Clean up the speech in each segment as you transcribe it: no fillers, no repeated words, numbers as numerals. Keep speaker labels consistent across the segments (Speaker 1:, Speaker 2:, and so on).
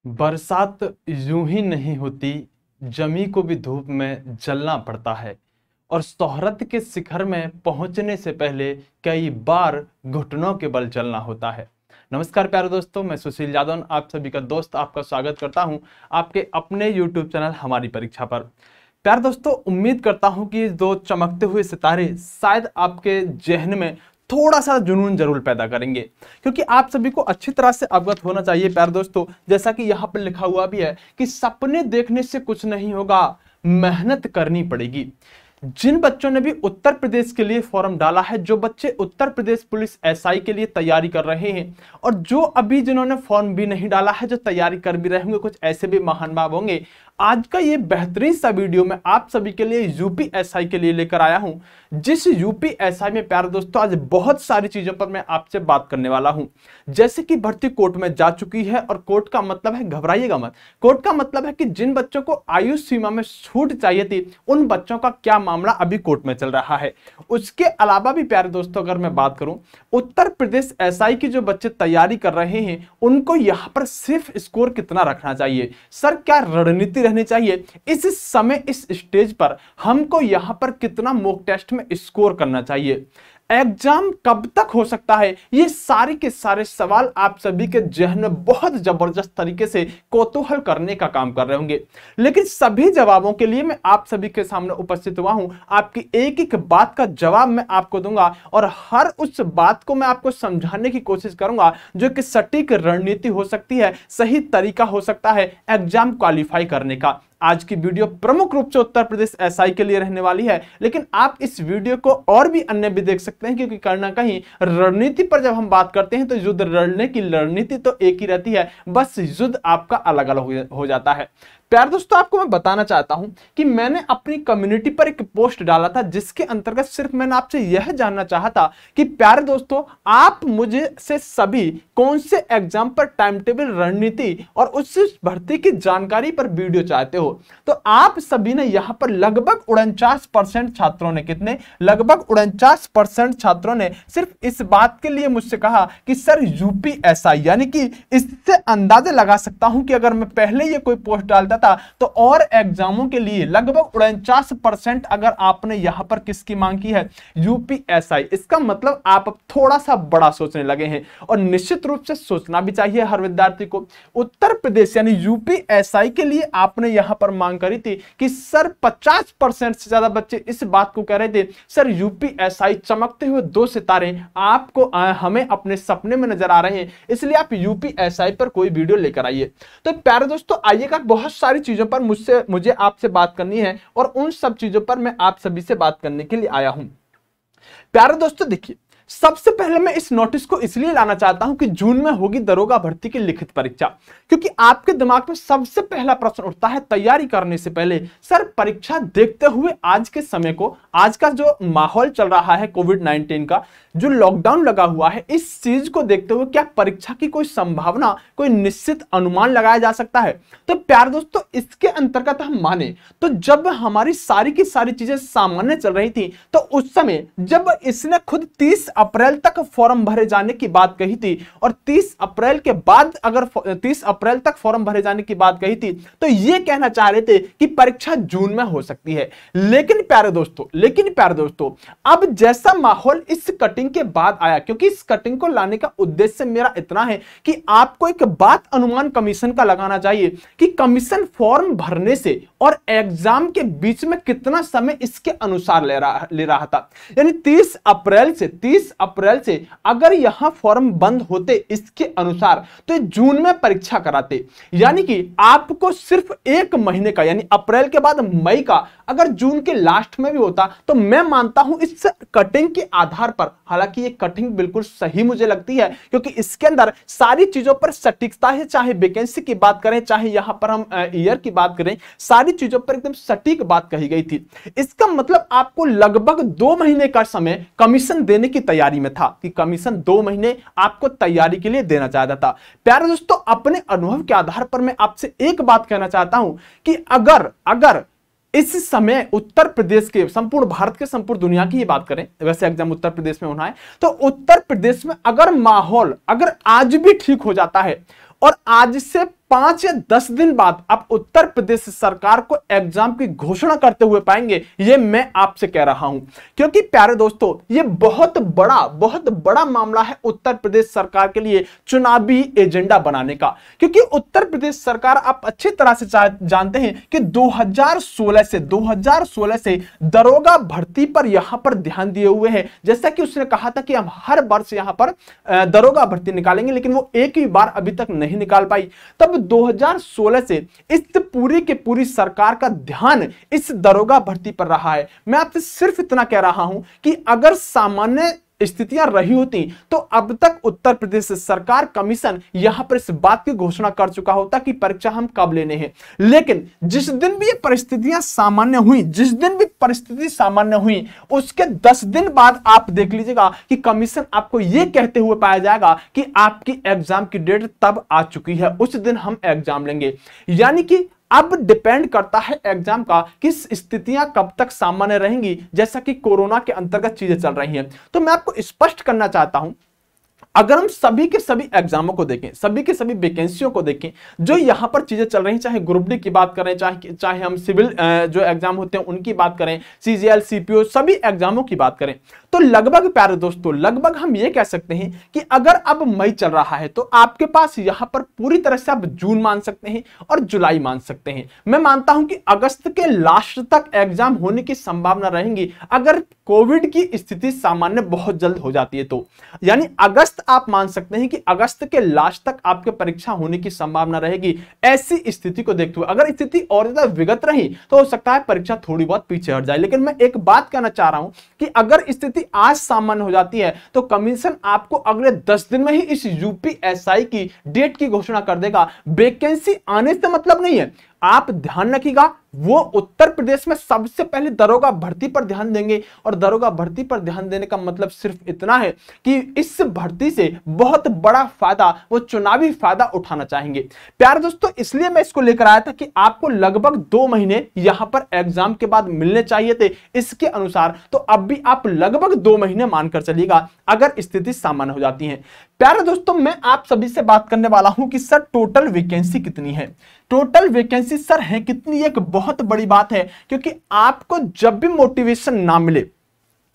Speaker 1: बरसात यूं ही नहीं होती, जमी को भी धूप में जलना पड़ता है और शोहरत के शिखर में पहुंचने से पहले कई बार घुटनों के बल चलना होता है। नमस्कार प्यारे दोस्तों, मैं सुशील यादव आप सभी का दोस्त आपका स्वागत करता हूं आपके अपने YouTube चैनल हमारी परीक्षा पर। प्यारे दोस्तों, उम्मीद करता हूं कि दो चमकते हुए सितारे शायद आपके जहन में थोड़ा सा जुनून जरूर पैदा करेंगे, क्योंकि आप सभी को अच्छी तरह से अवगत होना चाहिए प्यारे दोस्तों, जैसा कि यहाँ पर लिखा हुआ भी है कि सपने देखने से कुछ नहीं होगा, मेहनत करनी पड़ेगी। जिन बच्चों ने भी उत्तर प्रदेश के लिए फॉर्म डाला है, जो बच्चे उत्तर प्रदेश पुलिस एसआई के लिए तैयारी कर रहे हैं, और जो अभी जिन्होंने फॉर्म भी नहीं डाला है, जो तैयारी कर भी रहे होंगे, कुछ ऐसे भी महान भाव होंगे, आज का ये बेहतरीन सा वीडियो मैं आप सभी के लिए यूपी एसआई के लिए लेकर आया हूं। जिस यूपी एसआई में प्यारे दोस्तों आज बहुत सारी चीजों पर मैं आपसे बात करने वाला हूं। जैसे कि भर्ती कोर्ट में जा चुकी है, और कोर्ट का मतलब है, घबराइएगा मत, कोर्ट का मतलब है कि जिन बच्चों को आयु सीमा में छूट चाहिए थी, उन बच्चों का क्या मामला अभी कोर्ट में चल रहा है। उसके अलावा भी प्यारे दोस्तों अगर मैं बात करूं, उत्तर प्रदेश एसआई की जो बच्चे तैयारी कर रहे हैं, उनको यहां पर सिर्फ स्कोर कितना रखना चाहिए, सर क्या रणनीति रहनी चाहिए, इस समय इस स्टेज पर हमको यहां पर कितना मॉक टेस्ट में स्कोर करना चाहिए, एग्जाम कब तक हो सकता है, ये सारे के सारे सवाल आप सभी के जहन में बहुत जबरदस्त तरीके से कौतूहल करने का काम कर रहे होंगे। लेकिन सभी जवाबों के लिए मैं आप सभी के सामने उपस्थित हुआ हूं, आपकी एक एक बात का जवाब मैं आपको दूंगा, और हर उस बात को मैं आपको समझाने की कोशिश करूंगा जो कि सटीक रणनीति हो सकती है, सही तरीका हो सकता है एग्जाम क्वालिफाई करने का। आज की वीडियो प्रमुख रूप से उत्तर प्रदेश एसआई के लिए रहने वाली है, लेकिन आप इस वीडियो को और भी अन्य भी देख सकते हैं, क्योंकि कहीं ना कहीं रणनीति पर जब हम बात करते हैं तो युद्ध लड़ने की रणनीति तो एक ही रहती है, बस युद्ध आपका अलग अलग हो जाता है। प्यारे दोस्तों, आपको मैं बताना चाहता हूं कि मैंने अपनी कम्युनिटी पर एक पोस्ट डाला था, जिसके अंतर्गत सिर्फ मैंने आपसे यह जानना चाहा था कि प्यारे दोस्तों, आप मुझे से सभी कौन से एग्जाम पर टाइम टेबल, रणनीति और उस भर्ती की जानकारी पर वीडियो चाहते हो। तो आप सभी ने यहां पर लगभग 49% छात्रों ने, कितने, लगभग 49% छात्रों ने सिर्फ इस बात के लिए मुझसे कहा कि सर यूपी एसआई, यानी कि इससे अंदाजा लगा सकता हूं कि अगर मैं पहले ये कोई पोस्ट डालता था तो और एग्जामों के लिए लगभग 49% अगर आपने यहां पर किसकी मांग की है, यूपी एसआई। इसका मतलब आप अब थोड़ा सा बड़ा सोचने लगे हैं, और निश्चित रूप से सोचना भी चाहिए हर विद्यार्थी को। उत्तर प्रदेश यानी यूपी एसआई के लिए आपने यहां पर मांग करी थी कि सर 50% से ज्यादा बच्चे इस बात को कह रहे थे, सर यूपी एसआई चमकते हुए दो सितारे आपको हमें अपने सपने में नजर आ रहे हैं, इसलिए आप यूपी एसआई पर कोई वीडियो लेकर आइए। तो प्यारे दोस्तों, आइएगा, बहुत सारी चीजों पर मुझे आपसे बात करनी है, और उन सब चीजों पर मैं आप सभी से बात करने के लिए आया हूं। प्यारे दोस्तों देखिए, सबसे पहले मैं इस नोटिस को इसलिए लाना चाहता हूं कि जून में होगी दरोगा भर्ती की लिखित परीक्षा, क्योंकि आपके दिमाग में सबसे पहला प्रश्न उठता है तैयारी करने से पहले, सर परीक्षा देखते हुए आज के समय को, आज का जो माहौल चल रहा है कोविड-19 का, जो लॉकडाउन लगा हुआ है, इस चीज को देखते हुए क्या परीक्षा की कोई संभावना, कोई निश्चित अनुमान लगाया जा सकता है। तो प्यारे दोस्तों, इसके अंतर्गत हम माने तो जब हमारी सारी की सारी चीजें सामान्य चल रही थी, तो उस समय जब इसने खुद 30 अप्रैल तक फॉर्म भरे जाने की बात कही थी, और 30 अप्रैल के बाद अगर 30 अप्रैल तक फॉर्म भरे जाने की बात कही थी, तो ये कहना चाह रहे थे कि परीक्षा जून में हो सकती है। लेकिन प्यारे दोस्तों, अब जैसा माहौल इस कटिंग के बाद आया, क्योंकि इस कटिंग को लाने का उद्देश्य मेरा इतना है कि आपको एक बात अनुमान कमीशन का लगाना चाहिए कि कमीशन फॉर्म भरने से और एग्जाम के बीच में कितना समय इसके अनुसार ले रहा था। यानी 30 अप्रैल से अगर यहां फॉर्म बंद होते इसके अनुसार, तो जून में परीक्षा कराते, यानी कि आपको सिर्फ एक महीने का, यानी अप्रैल के बाद मई का अगर जून के लास्ट में भी होता, तो मैं मानता हूं इस कटिंग के आधार पर, हालांकि ये कटिंग बिल्कुल सही मुझे लगती है, क्योंकि इसके अंदर सारी चीजों पर सटीकता है, चाहे वैकेंसी की बात करें, चाहे यहां पर हम ईयर की बात करें, सारी चीजों पर एकदम सटीक बात कही गई थी। इसका मतलब आपको लगभग 2 महीने का समय कमीशन देने की तैयारी में था, कि कमीशन 2 महीने आपको तैयारी के लिए देना चाहता था। प्यारे दोस्तों, अपने अनुभव के आधार पर मैं आपसे एक बात कहना चाहता हूं कि अगर इस समय उत्तर प्रदेश के, संपूर्ण भारत के, संपूर्ण दुनिया की ये बात करें, वैसे एग्जाम उत्तर प्रदेश में होना है, तो उत्तर प्रदेश में अगर माहौल अगर आज भी ठीक हो जाता है और आज से 5 या 10 दिन बाद आप उत्तर प्रदेश सरकार को एग्जाम की घोषणा करते हुए पाएंगे, ये मैं आपसे कह रहा हूं। क्योंकि प्यारे दोस्तों, ये बहुत बड़ा मामला है उत्तर प्रदेश सरकार के लिए चुनावी एजेंडा बनाने का। क्योंकि उत्तर प्रदेश सरकार, आप अच्छी तरह से जानते हैं कि 2016 से दरोगा भर्ती पर यहां पर ध्यान दिए हुए हैं। जैसा कि उसने कहा था कि हम हर वर्ष यहां पर दरोगा भर्ती निकालेंगे, लेकिन वो एक ही बार अभी तक नहीं निकाल पाई। तब 2016 से इस पूरी के पूरी सरकार का ध्यान इस दरोगा भर्ती पर रहा है। मैं आपसे सिर्फ इतना कह रहा हूं कि अगर सामान्य स्थितियां रही होती तो अब तक उत्तर प्रदेश सरकार कमीशन यहां पर इस बात की घोषणा कर चुका होता कि परीक्षा हम कब लेने हैं। लेकिन जिस दिन भी ये परिस्थितियां सामान्य हुई, उसके 10 दिन बाद आप देख लीजिएगा कि कमीशन आपको यह कहते हुए पाया जाएगा कि आपकी एग्जाम की डेट तब आ चुकी है, उस दिन हम एग्जाम लेंगे। यानी कि अब डिपेंड करता है एग्जाम का किस स्थितियां कब तक सामान्य रहेंगी, जैसा कि कोरोना के अंतर्गत चीजें चल रही हैं। तो मैं आपको स्पष्ट करना चाहता हूं, अगर हम सभी के सभी एग्जामों को देखें, सभी के सभी वैकेंसियों को देखें, जो यहां पर चीजें चल रही, चाहे ग्रुप डी की बात करें, चाहे हम सिविल जो एग्जाम होते हैं उनकी बात करें, सीजीएल, सीपीओ, सभी एग्जामों की बात करें, तो लगभग प्यारे दोस्तों, लगभग हम ये कह सकते हैं कि अगर अब मई चल रहा है तो आपके पास यहां पर पूरी तरह से आप जून मान सकते हैं और जुलाई मान सकते हैं। मैं मानता हूं कि अगस्त के लास्ट तक एग्जाम होने की संभावना रहेगी, अगर कोविड की स्थिति सामान्य बहुत जल्द हो जाती है तो। यानी अगस्त आप मान सकते हैं कि अगस्त के लास्ट तक आपके परीक्षा होने की संभावना रहेगी। ऐसी स्थिति को देखते हुए अगर स्थिति और ज्यादा विगत रही तो हो सकता है परीक्षा थोड़ी बहुत पीछे हट जाए। लेकिन मैं एक बात कहना चाह रहा हूं कि अगर स्थिति आज सामान्य हो जाती है तो कमीशन आपको अगले 10 दिन में ही इस यूपीएसआई की डेट की घोषणा कर देगा। वैकेंसी आने से मतलब नहीं है, आप ध्यान रखिएगा, वो उत्तर प्रदेश में सबसे पहले दरोगा भर्ती पर ध्यान देंगे, और दरोगा भर्ती पर ध्यान देने का मतलब सिर्फ इतना है कि इस भर्ती से बहुत बड़ा फायदा, वो चुनावी फायदा उठाना चाहेंगे। प्यारे दोस्तों, इसलिए मैं इसको लेकर आया था कि आपको लगभग 2 महीने यहां पर एग्जाम के बाद मिलने चाहिए थे इसके अनुसार, तो अब भी आप लगभग 2 महीने मानकर चलिएगा अगर स्थिति सामान्य हो जाती है। प्यारे दोस्तों, मैं आप सभी से बात करने वाला हूं कि सर टोटल वैकेंसी कितनी है। टोटल वैकेंसी सर है कितनी, एक बहुत बड़ी बात है, क्योंकि आपको जब भी मोटिवेशन ना मिले,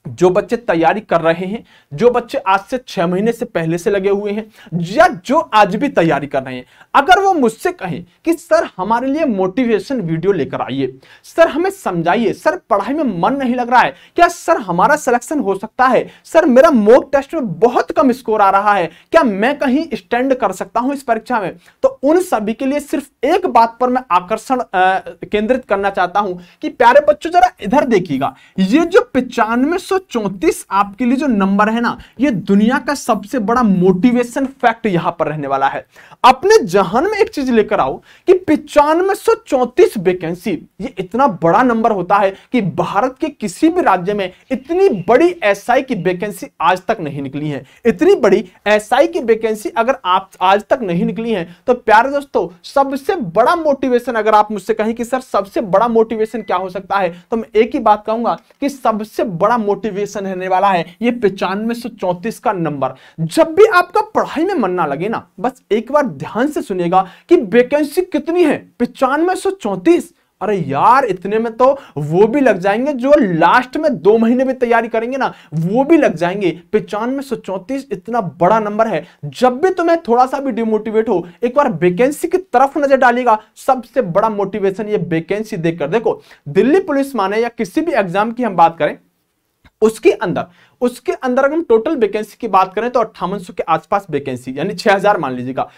Speaker 1: जो बच्चे तैयारी कर रहे हैं, जो बच्चे आज से 6 महीने से पहले से लगे हुए हैं, या जो आज भी तैयारी कर रहे हैं, अगर वो मुझसे कहें कि सर हमारे लिए मोटिवेशन वीडियो लेकर आइए, सर हमें समझाइए, सर पढ़ाई में मन नहीं लग रहा है, क्या सर हमारा सिलेक्शन हो सकता है, सर मेरा मॉक टेस्ट में बहुत कम स्कोर आ रहा है, क्या मैं कहीं स्टैंड कर सकता हूं इस परीक्षा में, तो उन सभी के लिए सिर्फ एक बात पर मैं आकर्षण केंद्रित करना चाहता हूं कि प्यारे बच्चों जरा इधर देखिएगा, ये जो 9534 आपके लिए जो नंबर है ना, ये दुनिया का सबसे बड़ा मोटिवेशन फैक्ट यहां पर रहने वाला है। अपने जहान में एक चीज लेकर आओ कि 9534 वैकेंसी, ये इतना बड़ा नंबर होता है कि भारत के किसी भी राज्य में इतनी बड़ी एसआई की वैकेंसी आज तक नहीं निकली है। इतनी बड़ी एसआई की वैकेंसी अगर आप आज तक नहीं निकली है तो प्यारे दोस्तों, सबसे बड़ा मोटिवेशन, अगर आप मुझसे कहें कि सर सबसे बड़ा मोटिवेशन क्या हो सकता है, तो मैं एक ही बात कहूंगा कि सबसे बड़ा मोटिवेशन रहने वाला है ये 9534 का नंबर। जब भी आपका पढ़ाई में मन ना लगे ना, बस एक बार ध्यान से सुनिएगा कि वैकेंसी कितनी है, 9534। अरे यार, इतने में तो वो भी लग जाएंगे जो लास्ट में 2 महीने भी तैयारी करेंगे ना, वो भी लग जाएंगे। 9534 इतना बड़ा नंबर है। जब भी तुम्हें थोड़ा सा भी डिमोटिवेट हो, एक बार वैकेंसी की तरफ नजर डालिएगा, सबसे बड़ा मोटिवेशन ये वैकेंसी देखकर। देखो, दिल्ली पुलिस माने या किसी भी एग्जाम की हम बात करें, उसके अंदर अगर हम टोटल वैकेंसी की बात करें तो 5800 के आसपास वैकेंसी, यानी 6000 मान लीजिएगा।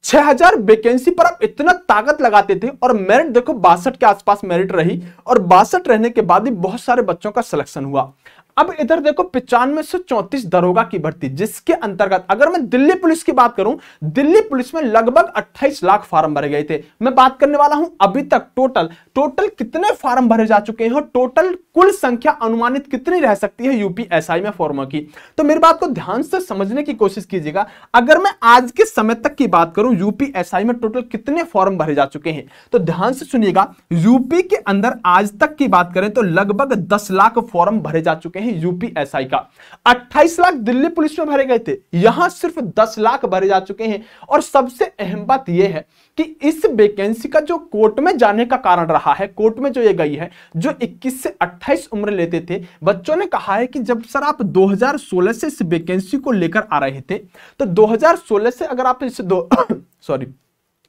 Speaker 1: 6000 वैकेंसी पर आप इतना ताकत लगाते थे, और मेरिट देखो 62 के आसपास मेरिट रही, और 62 रहने के बाद भी बहुत सारे बच्चों का सिलेक्शन हुआ। अब इधर देखो 9534 दरोगा की भर्ती, जिसके अंतर्गत अगर मैं दिल्ली पुलिस की बात करूं, दिल्ली पुलिस में लगभग 28 लाख फार्म भरे गए थे। मैं बात करने वाला हूं अभी तक टोटल कितने फार्म भरे जा चुके हैं, टोटल कुल संख्या अनुमानित कितनी रह सकती है यूपीएसआई में फॉर्मों की। तो मेरी बात को ध्यान से समझने की कोशिश कीजिएगा। अगर मैं आज के समय तक की बात करूं, यूपीएसआई में टोटल कितने फॉर्म भरे जा चुके हैं, तो ध्यान से सुनिएगा। यूपी के अंदर आज तक की बात करें तो लगभग 10 लाख फॉर्म भरे जा चुके हैं हैं यूपीएसआई का। 28 लाख दिल्ली पुलिस में भरे गए थे, यहां सिर्फ 10 लाख भरे जा चुके हैं। और सबसे अहम बात यह है कि इस वैकेंसी का जो कोर्ट में जाने का कारण रहा है, कोर्ट में जो ये गई है, जो 21 से 28 उम्र लेते थे बच्चों ने कहा है कि जब सर आप 2016 से इस वैकेंसी को लेकर आ रहे थे, तो 2016 से अगर आप इस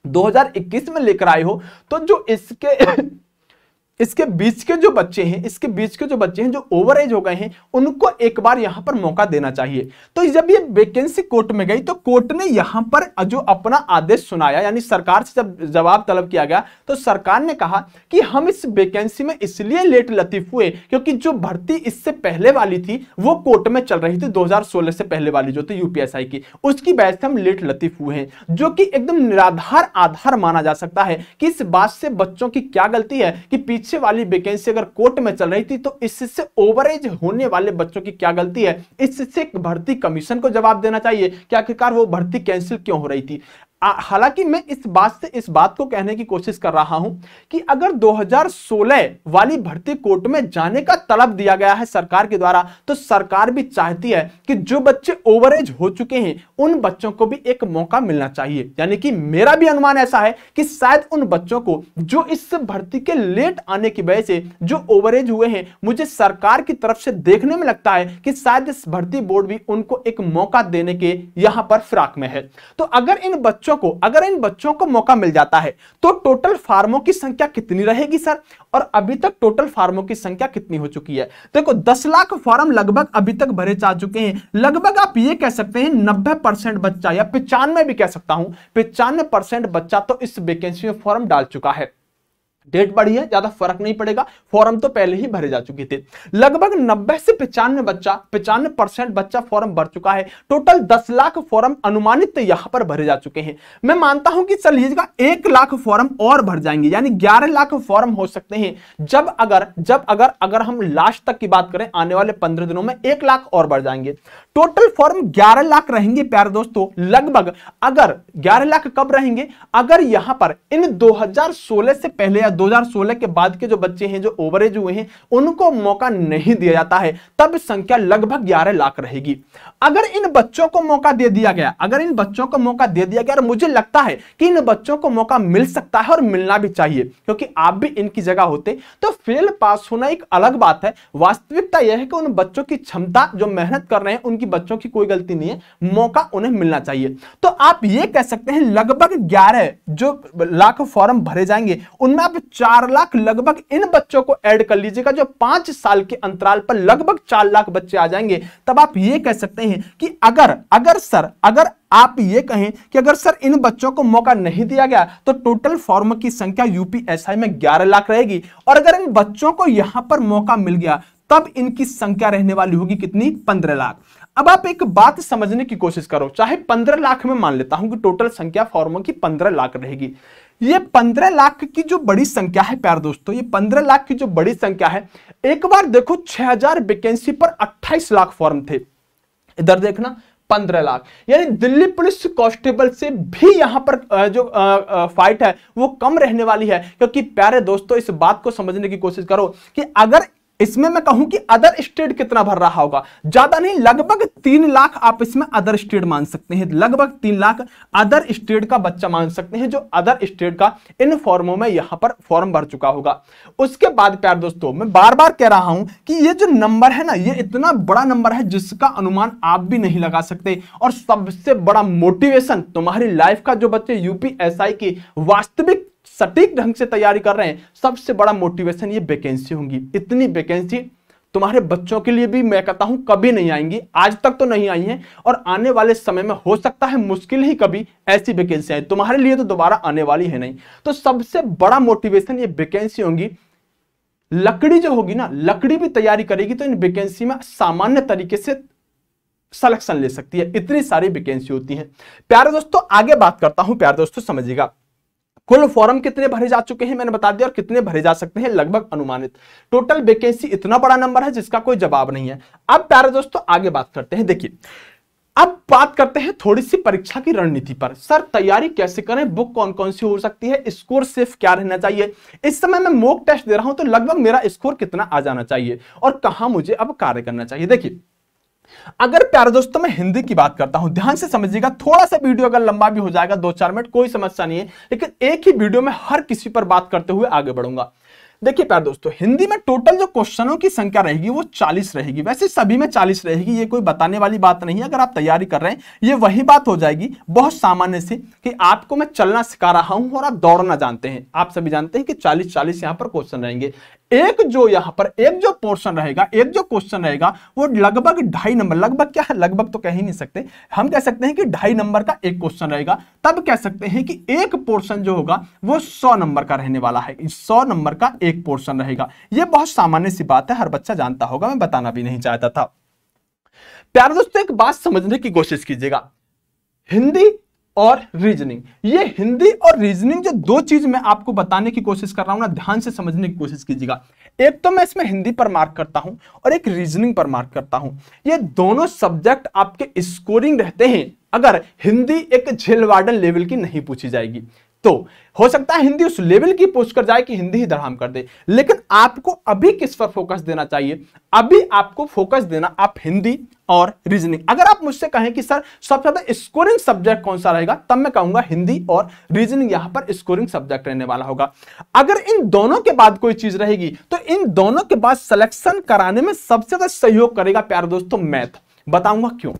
Speaker 1: 2021 में लेकर आए हो, तो जो इसके बीच के जो बच्चे हैं, जो ओवर एज हो गए हैं, उनको एक बार यहां पर मौका देना चाहिए। तो जब ये वैकेंसी कोर्ट में गई, तो कोर्ट ने यहां पर जो अपना आदेश सुनाया, यानी सरकार से जब जवाब तलब किया गया, तो सरकार ने कहा कि हम इस वैकेंसी में इसलिए लेट लतीफ हुए क्योंकि जो भर्ती इससे पहले वाली थी वो कोर्ट में चल रही थी, 2016 से पहले वाली जो थी यूपीएसआई की, उसकी वजह से हम लेट लतीफ हुए हैं, जो कि एकदम निराधार आधार माना जा सकता है कि इस बात से बच्चों की क्या गलती है कि पीछे वाली वैकेंसी अगर कोर्ट में चल रही थी, तो इससे ओवरेज होने वाले बच्चों की क्या गलती है, इससे भर्ती कमीशन को जवाब देना चाहिए कि आखिरकार वो भर्ती कैंसिल क्यों हो रही थी। हालांकि मैं इस बात को कहने की कोशिश कर रहा हूं कि अगर 2016 वाली भर्ती कोर्ट में जाने का तलब दिया गया है सरकार के द्वारा, तो सरकार भी चाहती है कि जो बच्चे ओवरेज हो चुके हैं उन बच्चों को भी एक मौका मिलना चाहिए। यानी कि मेरा भी अनुमान ऐसा है कि शायद उन बच्चों को जो इस भर्ती के लेट आने की वजह से जो ओवरेज हुए हैं, मुझे सरकार की तरफ से देखने में लगता है कि शायद इस भर्ती बोर्ड भी उनको एक मौका देने के यहां पर फिराक में है। तो अगर इन बच्चों को मौका मिल जाता है, तो टोटल फार्मों की संख्या कितनी रहेगी सर? और अभी तक टोटल फार्मों की संख्या कितनी हो चुकी है? देखो 10 लाख फॉर्म लगभग अभी तक भरे जा चुके हैं। लगभग आप ये कह सकते हैं 90% बच्चा, या 95 भी कह सकता हूं, 95% बच्चा तो इस वैकेंसी में फॉर्म डाल चुका है। डेट बढ़ी है, ज्यादा फर्क नहीं पड़ेगा, फॉर्म तो पहले ही भरे जा चुके थे। लगभग 90 से 95% बच्चा फॉर्म भर चुका है। टोटल 10 लाख फॉर्म अनुमानित यहां पर भरे जा चुके हैं। मैं मानता हूं कि चलिएगा 1 लाख फॉर्म और भर जाएंगे, यानी 11 लाख फॉर्म हो सकते हैं। जब अगर हम लास्ट तक की बात करें, आने वाले 15 दिनों में 1 लाख और बढ़ जाएंगे। टोटल फॉर्म 11 लाख रहेंगे प्यारे दोस्तों। लगभग अगर 11 लाख कब रहेंगे, अगर यहां पर इन 2016 से पहले या 2016 के बाद के जो बच्चे हैं, जो ओवरेज हुए हैं, उनको मौका नहीं दिया जाता है, तब संख्या लगभग 11 लाख रहेगी। अगर इन बच्चों को मौका दे दिया गया, और मुझे लगता है कि इन बच्चों को मौका मिल सकता है और मिलना भी चाहिए, क्योंकि आप भी इनकी जगह होते तो फेल पास होना एक अलग बात है। वास्तविकता यह है कि उन बच्चों की क्षमता, जो मेहनत कर रहे हैं, उनकी बच्चों की कोई गलती नहीं है, मौका उन्हें मिलना चाहिए। तो आप ये कह सकते हैं लगभग 11 जो लाख फॉर्म भरे जाएंगे, उनमें आप 4 लाख लगभग इन बच्चों को ऐड कर लीजिएगा, जो 5 साल के अंतराल पर लगभग 4 लाख बच्चे आ जाएंगे। तब आप ये कह सकते हैं कि अगर आप ये कहें कि अगर सर इन बच्चों को मौका नहीं दिया गया, तो टोटल फॉर्म की संख्या यूपीएसआई में 11 लाख रहेगी। और अगर इन बच्चों को यहां पर मौका मिल गया, तब इनकी संख्या रहने वाली होगी कितनी? 15 लाख। अब आप एक बात समझने की कोशिश करो, चाहे 15 लाख में मान लेता हूं कि टोटल संख्या फॉर्मों की 15 लाख रहेगी। ये 15 लाख की जो बड़ी संख्या है प्यारे दोस्तों, ये 15 लाख की जो बड़ी संख्या है, एक बार देखो 6000 वैकेंसी पर 28 लाख फॉर्म थे। इधर देखना 15 लाख, यानी दिल्ली पुलिस कांस्टेबल से भी यहां पर जो फाइट है वो कम रहने वाली है। क्योंकि प्यारे दोस्तों, इस बात को समझने की कोशिश करो कि अगर इसमें मैं कहूं कि अदर स्टेट कितना भर रहा होगा, ज्यादा नहीं, लगभग 3 लाख आप इसमें अदर स्टेट मान सकते हैं। लगभग 3 लाख अदर स्टेट का बच्चा मान सकते हैं, जो अदर स्टेट का इन फॉर्मों में यहां पर फॉर्म भर चुका होगा। उसके बाद प्यारे दोस्तों, मैं बार बार कह रहा हूं कि ये जो नंबर है ना, ये इतना बड़ा नंबर है जिसका अनुमान आप भी नहीं लगा सकते। और सबसे बड़ा मोटिवेशन तुम्हारी लाइफ का, जो बच्चे यूपीएसआई की वास्तविक सटीक ढंग से तैयारी कर रहे हैं, सबसे बड़ा मोटिवेशन ये वैकेंसी होंगी। इतनी वैकेंसी तुम्हारे बच्चों के लिए भी मैं कहता हूं कभी नहीं आएंगी, आज तक तो नहीं आई हैं, और आने वाले समय में हो सकता है मुश्किल ही कभी ऐसी वैकेंसी आए। तुम्हारे लिए तो दोबारा आने वाली है नहीं। तो सबसे बड़ा मोटिवेशन ये वैकेंसी होंगी। लकड़ी जो होगी ना, लकड़ी भी तैयारी करेगी तो इन वैकेंसी में सामान्य तरीके से सिलेक्शन ले सकती है। इतनी सारी वैकेंसी होती है प्यारे दोस्तों। आगे बात करता हूं प्यारे दोस्तों, समझिएगा कुल फॉर्म कितने भरे जा चुके हैं मैंने बता दिया, और कितने भरे जा सकते हैं लगभग अनुमानित। टोटल वैकेंसी इतना बड़ा नंबर है जिसका कोई जवाब नहीं है। अब प्यारे दोस्तों आगे बात करते हैं। देखिए अब बात करते हैं थोड़ी सी परीक्षा की रणनीति पर। सर तैयारी कैसे करें, बुक कौन कौन सी हो सकती है, स्कोर सिर्फ क्या रहना चाहिए, इस समय मैं मॉक टेस्ट दे रहा हूं तो लगभग मेरा स्कोर कितना आ जाना चाहिए और कहां मुझे अब कार्य करना चाहिए। देखिए अगर प्यारे दोस्तों मैं हिंदी की बात करता हूं, ध्यान से समझिएगा, थोड़ा सा वीडियो अगर लंबा भी हो जाएगा 2-4 मिनट कोई समस्या नहीं है, लेकिन एक ही वीडियो में हर किसी पर बात करते हुए आगे बढ़ूंगा। देखिए प्यारे दोस्तों, हिंदी में टोटल जो क्वेश्चनों की संख्या रहेगी वो 40 रहेगी। वैसे सभी में 40 रहेगी, ये कोई बताने वाली बात नहीं है। अगर आप तैयारी कर रहे हैं ये वही बात हो जाएगी बहुत सामान्य से कि आपको मैं चलना सिखा रहा हूं और आप दौड़ना जानते हैं। आप सभी जानते हैं कि 40-40 यहां पर क्वेश्चन रहेंगे। एक जो पोर्शन रहेगा, एक जो क्वेश्चन रहेगा वो लगभग 2.5 नंबर, लगभग क्या है, लगभग तो कह ही नहीं सकते, हम कह सकते हैं कि 2.5 नंबर का एक क्वेश्चन रहेगा। तब कह सकते हैं कि एक पोर्शन जो होगा वो 100 नंबर का रहने वाला है। 100 नंबर का एक पोर्शन रहेगा। ये बहुत सामान्य सी बात है, हर बच्चा जानता होगा, मैं बताना भी नहीं चाहता था। प्यारे दोस्तों एक बात समझने की कोशिश कीजिएगा, हिंदी और रीजनिंग, ये हिंदी और रीजनिंग जो दो चीज मैं आपको बताने की कोशिश कर रहा हूं ना, ध्यान से समझने की कोशिश कीजिएगा। एक तो मैं इसमें हिंदी पर मार्क करता हूं और एक रीजनिंग पर मार्क करता हूं। ये दोनों सब्जेक्ट आपके स्कोरिंग रहते हैं अगर हिंदी एक झेल वार्डन लेवल की नहीं पूछी जाएगी तो। हो सकता है हिंदी उस लेवल की पूछ कर जाए कि हिंदी ही धड़ाम कर दे, लेकिन आपको अभी किस पर फोकस देना चाहिए, अभी आपको फोकस देना आप हिंदी और रीजनिंग। अगर आप मुझसे कहें कि सर सबसे ज्यादा स्कोरिंग सब्जेक्ट कौन सा रहेगा, तब मैं कहूंगा हिंदी और रीजनिंग यहां पर स्कोरिंग सब्जेक्ट रहने वाला होगा। अगर इन दोनों के बाद कोई चीज रहेगी तो इन दोनों के बाद सिलेक्शन कराने में सबसे ज्यादा सहयोग करेगा प्यारे दोस्तों मैथ। बताऊंगा क्यों।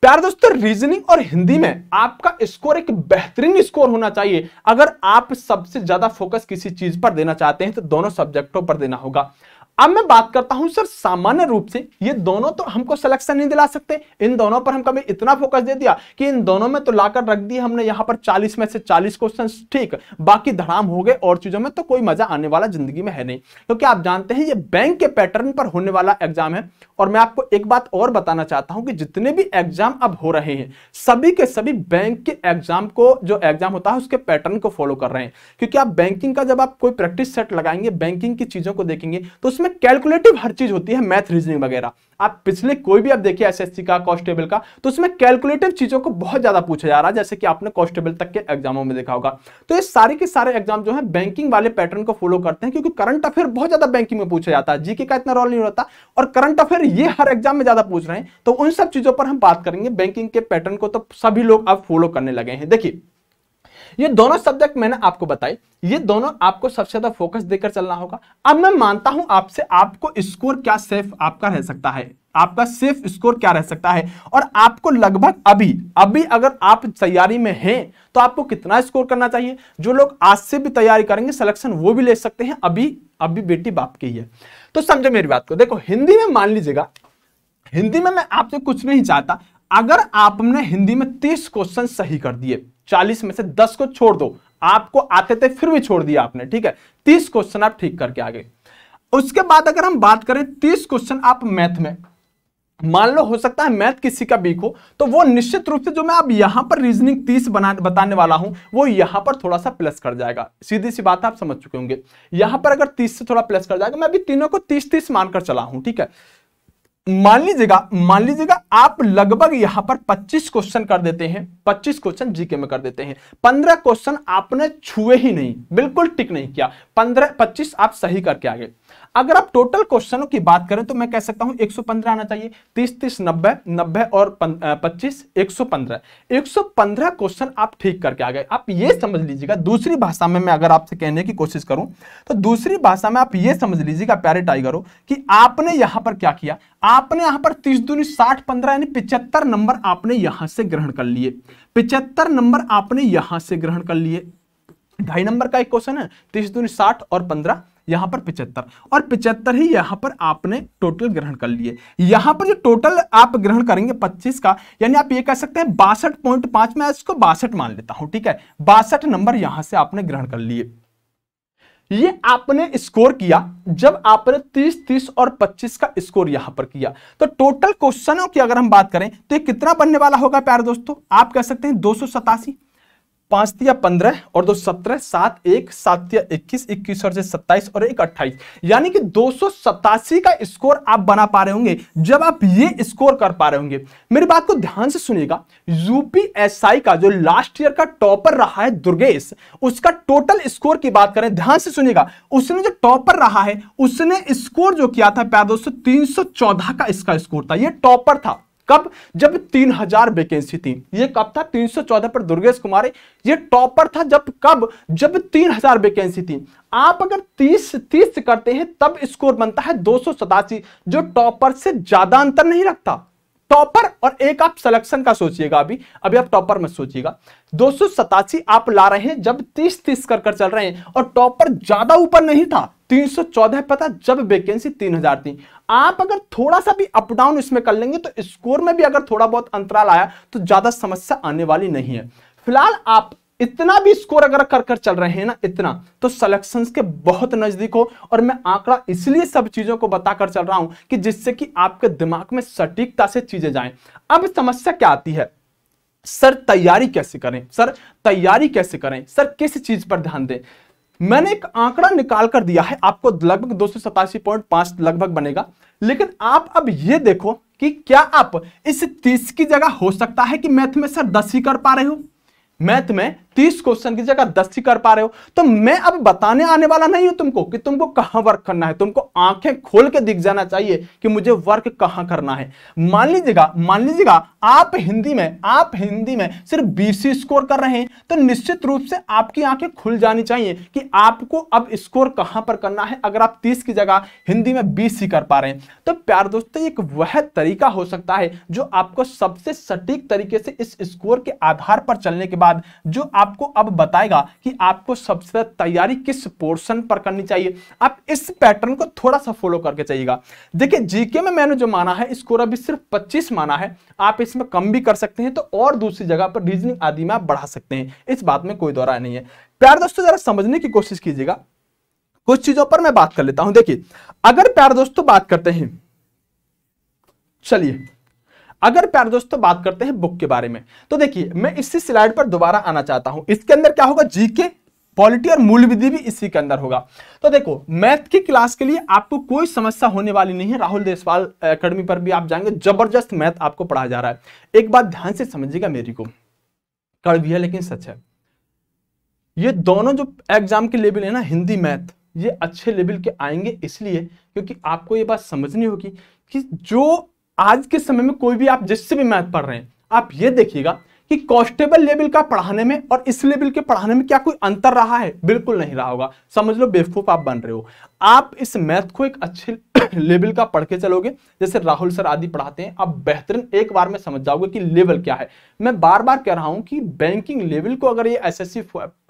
Speaker 1: प्यारे दोस्तों रीजनिंग और हिंदी में आपका स्कोर एक बेहतरीन स्कोर होना चाहिए। अगर आप सबसे ज्यादा फोकस किसी चीज पर देना चाहते हैं तो दोनों सब्जेक्टों पर देना होगा। अब मैं बात करता हूं सर सामान्य रूप से ये दोनों तो हमको सिलेक्शन नहीं दिला सकते, इन दोनों पर हम कभी इतना फोकस दे दिया कि इन दोनों में तो लाकर रख दिया हमने यहां पर 40 में से 40 क्वेश्चन, ठीक, बाकी धड़ाम हो गए और चीजों में तो कोई मजा आने वाला जिंदगी में है नहीं, क्योंकि आप जानते हैं ये बैंक के पैटर्न पर होने वाला एग्जाम है। और मैं आपको एक बात और बताना चाहता हूं कि जितने भी एग्जाम अब हो रहे हैं सभी के सभी बैंक के एग्जाम को, जो एग्जाम होता है उसके पैटर्न को फॉलो कर रहे हैं। क्योंकि आप बैंकिंग का जब आप कोई प्रैक्टिस सेट लगाएंगे, बैंकिंग की चीजों को देखेंगे तो उसमें कैलकुलेटिव हर चीज होती है, मैथ रीजनिंग वगैरह। आप पिछले कोई भी आप देखिए एसएससी का, कांस्टेबल का, तो उसमें कैलकुलेटिव चीजों को बहुत ज्यादा पूछा जा रहा है, जैसे कि आपने कांस्टेबल तक के एग्जामों में देखा होगा। तो ये सारे के सारे एग्जाम जो है बैंकिंग वाले पैटर्न को फॉलो करते हैं, क्योंकि करंट अफेयर बहुत ज्यादा बैंकिंग में पूछा जाता है, जीके का इतना रोल नहीं होता और करंट अफेयर ये हर एग्जाम में ज्यादा पूछ रहे हैं। तो उन सब चीजों पर हम बात करेंगे। बैंकिंग के पैटर्न को तो सभी लोग अब फॉलो करने लगे हैं। देखिए ये दोनों सब्जेक्ट मैंने आपको बताए, ये दोनों आपको सबसे ज्यादा फोकस देकर चलना होगा। अब मैं मानता हूं आपसे, आपको स्कोर क्या सेफ आपका रह सकता है, आपका सेफ स्कोर क्या रह सकता है, और आपको लगभग अभी अगर आप तैयारी में हैं तो आपको कितना स्कोर करना चाहिए। जो लोग आज से भी तैयारी करेंगे सिलेक्शन वो भी ले सकते हैं, अभी बेटी बाप की है। तो समझो मेरी बात को। देखो हिंदी में मान लीजिएगा, हिंदी में मैं आपसे कुछ नहीं चाहता, अगर आपने हिंदी में 30 क्वेश्चन सही कर दिए, 40 में से 10 को छोड़ दो, आपको आते थे फिर भी छोड़ दिया आपने, ठीक है, 30 क्वेश्चन आप ठीक करके आ गए। उसके बाद अगर हम बात करें 30 क्वेश्चन आप मैथ में, मान लो हो सकता है मैथ किसी का वीक हो, तो वो निश्चित रूप से जो मैं अब यहां पर रीजनिंग 30 बताने वाला हूं वो यहां पर थोड़ा सा प्लस कर जाएगा। सीधी सी बात आप समझ चुके होंगे, यहां पर अगर 30 से थोड़ा प्लस कर जाएगा, मैं अभी तीनों को 30-30 मानकर चला हूं, ठीक है। मान लीजिएगा आप लगभग यहां पर 25 क्वेश्चन कर देते हैं, 25 क्वेश्चन जीके में कर देते हैं, 15 क्वेश्चन आपने छुए ही नहीं, बिल्कुल टिक नहीं किया, 25 आप सही करके आ गए। अगर आप टोटल क्वेश्चनों की बात करें तो मैं कह सकता हूं 115 आना चाहिए, 30-30 90 और 25 115 क्वेश्चन आप ठीक करके आ गए। आप ये समझ लीजिएगा, दूसरी भाषा में मैं अगर आपसे कहने की कोशिश करूं तो दूसरी भाषा में आप ये समझ लीजिएगा प्यारे टाइगरों कि आपने यहां पर क्या किया, आपने यहां पर 30 दूनी 60 15 यानी 75 नंबर आपने यहां से ग्रहण कर लिए, 75 नंबर आपने यहां से ग्रहण कर लिए। 2.5 नंबर का एक क्वेश्चन है, 30 दूनी 60 और 15 यहां पर 75, और 75 ही यहां पर आपने टोटल ग्रहण कर लिए। यहां पर जो टोटल आप ग्रहण करेंगे 25 का, यानी आप ये कह सकते हैं 62.5, मैं इसको 62 मान लेता हूं, ठीक है, 62 नंबर यहां से आपने ग्रहण कर लिए। ये आपने स्कोर किया जब आपने 30-30 और 25 का स्कोर यहां पर किया। तो टोटल क्वेश्चनों की अगर हम बात करें तो ये कितना बनने वाला होगा प्यारे दोस्तों, आप कह सकते हैं 287।
Speaker 2: 5 तिया 15 और 2 17, 7 1 7 तिया 21, 21 और से 27 और 1 28, यानी कि 287 का स्कोर आप बना पा रहे होंगे जब आप ये स्कोर कर पा रहे होंगे। मेरी बात को ध्यान से सुनिएगा, यूपीएसआई का जो लास्ट ईयर का टॉपर रहा है दुर्गेश, उसका टोटल स्कोर की बात करें, ध्यान से सुनिएगा, उसने जो टॉपर रहा है उसने स्कोर जो किया था प्यार दोस्तों 314 का इसका स्कोर था। ये टॉपर था कब? जब 3000 वैकेंसी थी। ये कब था? 314 पर दुर्गेश कुमार ये टॉपर था। जब कब? जब 3000 वैकेंसी थी। आप अगर 30 करते हैं तब स्कोर बनता है 287, जो टॉपर से ज्यादा अंतर नहीं रखता। टॉपर और एक आप सिलेक्शन का सोचिएगा, अभी आप टॉपर मत सोचिएगा। 287 आप ला रहे हैं जब 30 कर चल रहे हैं, और टॉपर ज्यादा ऊपर नहीं था, 314 पता जब वैकेंसी 3000 थी। आप अगर थोड़ा सा भी अप डाउन इसमें कर लेंगे तो स्कोर में भी अगर थोड़ा बहुत अंतराल आया तो ज्यादा समस्या आने वाली नहीं है। फिलहाल आप इतना भी स्कोर अगर कर चल रहे हैं ना, इतना तो सिलेक्शंस के बहुत नजदीक हो। और मैं आंकड़ा इसलिए सब चीजों को बताकर चल रहा हूं कि जिससे कि आपके दिमाग में सटीकता से चीजें जाएं। अब समस्या क्या आती है, सर तैयारी कैसे करें, सर तैयारी कैसे करें, सर किस चीज पर ध्यान दें। मैंने एक आंकड़ा निकाल कर दिया है आपको, लगभग 287.5 लगभग बनेगा। लेकिन आप अब ये देखो कि क्या आप इस 30 की जगह हो सकता है कि मैथ में सर 10 ही कर पा रहे हो, मैथ में 30 क्वेश्चन की जगह 10 ही कर पा रहे हो। तो मैं अब बताने आने वाला नहीं हूं तुमको कि तुमको कहां वर्क करना है, तुमको आंखें खोल के दिख जाना चाहिए कि मुझे वर्क कहां करना है। मान लीजिएगा आप हिंदी में सिर्फ 20 स्कोर कर रहे हैं, तो निश्चित रूप से आपकी आंखें खुल जानी चाहिए कि आपको अब स्कोर कहां पर करना है। अगर आप 30 की जगह हिंदी में 20 ही कर पा रहे हैं तो प्यार दोस्तों एक वह तरीका हो सकता है जो आपको सबसे सटीक तरीके से इस स्कोर के आधार पर चलने के बाद जो आपको अब बताएगा कि आपको सबसे तैयारी किस पोर्शन पर करनी चाहिए। आप इस पैटर्न को थोड़ा सा फॉलो करके चाहिएगा। देखिए जीके में मैंने जो माना है स्कोर अभी सिर्फ 25 माना है, आप इसमें कम भी कर सकते हैं तो और दूसरी जगह पर रीजनिंग आदि में आप बढ़ा सकते हैं, इस बात में कोई दो राय नहीं है। प्यार दोस्तों जरा समझने की कोशिश कीजिएगा, कुछ चीजों पर मैं बात कर लेता हूं। देखिए अगर प्यार दोस्तों बात करते हैं, चलिए अगर प्यार दोस्तों बात करते हैं बुक के बारे में, तो देखिए मैं इसी स्लाइड पर दोबारा आना चाहता हूं। इसके अंदर क्या होगा, जीके, पॉलिटी और मूल विधि भी इसी के अंदर होगा। तो देखो मैथ की क्लास के लिए आपको कोई समस्या होने वाली नहीं है। राहुल देशवाल एकेडमी पर भी आप जाएंगे, जबरदस्त मैथ आपको पढ़ाया जा रहा है। एक बात ध्यान से समझिएगा, मेरी को कड़वी है लेकिन सच है, ये दोनों जो एग्जाम के लेवल है ना, हिंदी मैथ, ये अच्छे लेवल के आएंगे इसलिए क्योंकि आपको ये बात समझनी होगी कि जो आज के समय में कोई भी आप जिससे भी मैथ पढ़ रहे हैं, आप ये देखिएगा कि कांस्टेबल लेवल का पढ़ाने में और इस लेवल के पढ़ाने में क्या कोई अंतर रहा है? बिल्कुल नहीं रहा होगा। समझ लो बेवकूफ आप बन रहे हो। आप इस मैथ को एक अच्छे लेवल का पढ़ के चलोगे, जैसे राहुल सर आदि पढ़ाते हैं, आप बेहतरीन एक बार में समझ जाओगे कि लेवल क्या है। मैं बार बार कह रहा हूं कि बैंकिंग लेवल को अगर ये एसएससी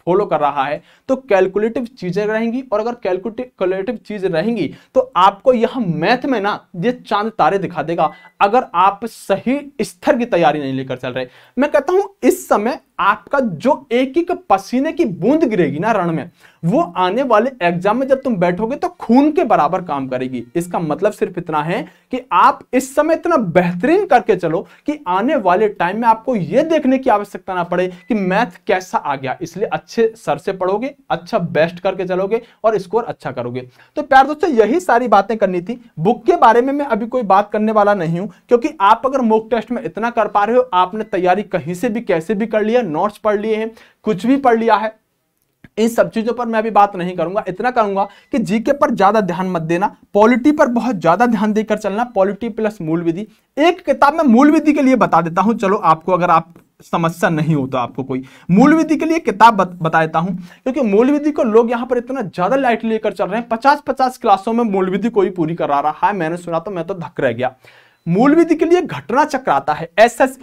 Speaker 2: फॉलो कर रहा है तो कैलकुलेटिव चीजें रहेंगी, और अगर कैलकुलेटिव चीज रहेंगी तो आपको यह मैथ में ना ये चांद तारे दिखा देगा, अगर आप सही स्तर की तैयारी नहीं लेकर चल रहे। मैं कहता हूं इस समय आपका जो एक एक पसीने की बूंद गिरेगी ना रण में, वो आने वाले एग्जाम में जब तुम बैठोगे तो खून के बराबर काम करेगी। इसका मतलब सिर्फ इतना है कि आप इस समय इतना बेहतरीन करके चलो कि आने वाले टाइम में आपको यह देखने की आवश्यकता ना पड़े कि मैथ कैसा आ गया। इसलिए अच्छे सर से पढ़ोगे, अच्छा बेस्ट करके चलोगे और स्कोर अच्छा करोगे। तो प्यार दोस्तों यही सारी बातें करनी थी। बुक के बारे में मैं अभी कोई बात करने वाला नहीं हूं, क्योंकि आप अगर मॉक टेस्ट में इतना कर पा रहे हो, आपने तैयारी कहीं से भी कैसे भी कर लिया, नोट्स पढ़ लिए हैं, कुछ भी पढ़ लिया है, इन सब चीजों पर मैं अभी बात नहीं करूंगा। इतना करूंगा कि जीके पर ज्यादा ध्यान मत देना, पॉलिटी पर बहुत ज्यादा ध्यान देकर चलना, पॉलिटी प्लस मूल विधि। एक किताब में मूल विधि के लिए बता देता हूं, चलो आपको अगर आप समस्या नहीं हो तो आपको कोई मूल विधि के लिए किताब बता देता हूं, क्योंकि मूल विधि को लोग यहां पर इतना ज्यादा लाइट लेकर चल रहे हैं। 50-50 क्लासों में मूल विधि कोई पूरी करा रहा है, मैंने सुना तो मैं तो धक रह गया। मूल विधि के लिए घटना चक्र आता है,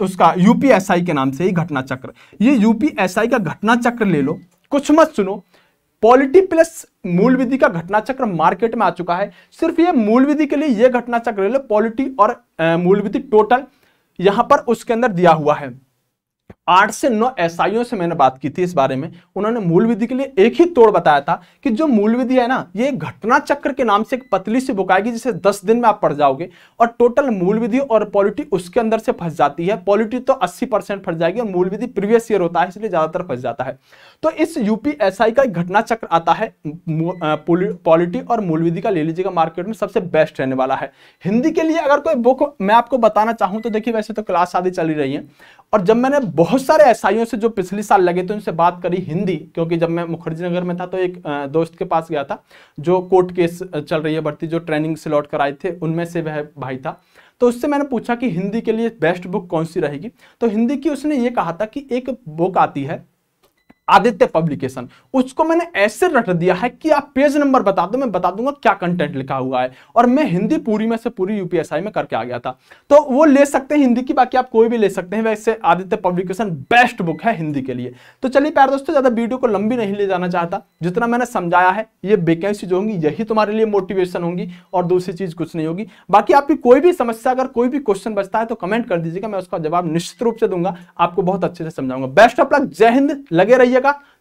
Speaker 2: उसका यूपीएसआई के नाम से ही घटना चक्र। ये यूपीएसआई का घटना चक्र ले लो, कुछ मत सुनो। पॉलिटी प्लस मूल विधि का घटना चक्र मार्केट में आ चुका है, सिर्फ ये मूल विधि के लिए ये घटना चक्र ले लो। पॉलिटी और मूल विधि टोटल यहां पर उसके अंदर दिया हुआ है। 8 से 9 एसआईओ से मैंने बात की थी इस बारे में। उन्होंने मूल विधि के लिए एक ही तोड़ बताया था कि जो मूल विधि है ना, ये घटना चक्र के नाम से एक पतली सी बुक आएगी जिसे 10 दिन में आप पढ़ जाओगे, और टोटल मूल विधि और पॉलिटी उसके अंदर से फंस जाती है। पॉलिटी तो 80% फंस जाएगी और मूल विधि प्रीवियस ईयर होता है इसलिए ज्यादातर फंस जाता है। तो इस यूपीएसआई का एक घटना चक्र आता है, पॉलिटी और मूल विधि का ले लीजिएगा, मार्केट में सबसे बेस्ट रहने वाला है। हिंदी के लिए अगर कोई बुक मैं आपको बताना चाहूं तो देखिए, वैसे तो क्लास आदि चल ही रही है, और जब मैंने बहुत सारे एसआईओ से जो पिछले साल लगे थे उनसे बात करी हिंदी, क्योंकि जब मैं मुखर्जी नगर में था तो एक दोस्त के पास गया था जो कोर्ट केस चल रही है भर्ती, जो ट्रेनिंग से लौट कर आए थे, उनमें से वह भाई था। तो उससे मैंने पूछा कि हिंदी के लिए बेस्ट बुक कौन सी रहेगी, तो हिंदी की उसने ये कहा था कि एक बुक आती है आदित्य पब्लिकेशन, उसको मैंने ऐसे रट दिया है कि आप पेज नंबर बता दो, मैं बता दूंगा क्या कंटेंट लिखा हुआ है, और मैं हिंदी पूरी में से पूरी यूपीएसआई में करके आ गया था। तो वो ले सकते हैं हिंदी की, बाकी आप कोई भी ले सकते हैं। वैसे आदित्य पब्लिकेशन बेस्ट बुक है हिंदी के लिए। तो चलिए प्यारे दोस्तों, ज्यादा वीडियो को लंबी नहीं ले जाना चाहता, जितना मैंने समझाया है ये वैकेंसी जो होंगी यही तुम्हारे लिए मोटिवेशन होंगी और दूसरी चीज कुछ नहीं होगी। बाकी आपकी कोई भी समस्या, अगर कोई भी क्वेश्चन बचता है तो कमेंट कर दीजिएगा, मैं उसका जवाब निश्चित रूप से दूंगा, आपको बहुत अच्छे से समझाऊंगा। बेस्ट ऑफ लक, जय हिंद, लगे रहिएगा,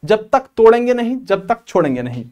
Speaker 2: जब तक तोड़ेंगे नहीं, जब तक छोड़ेंगे नहीं।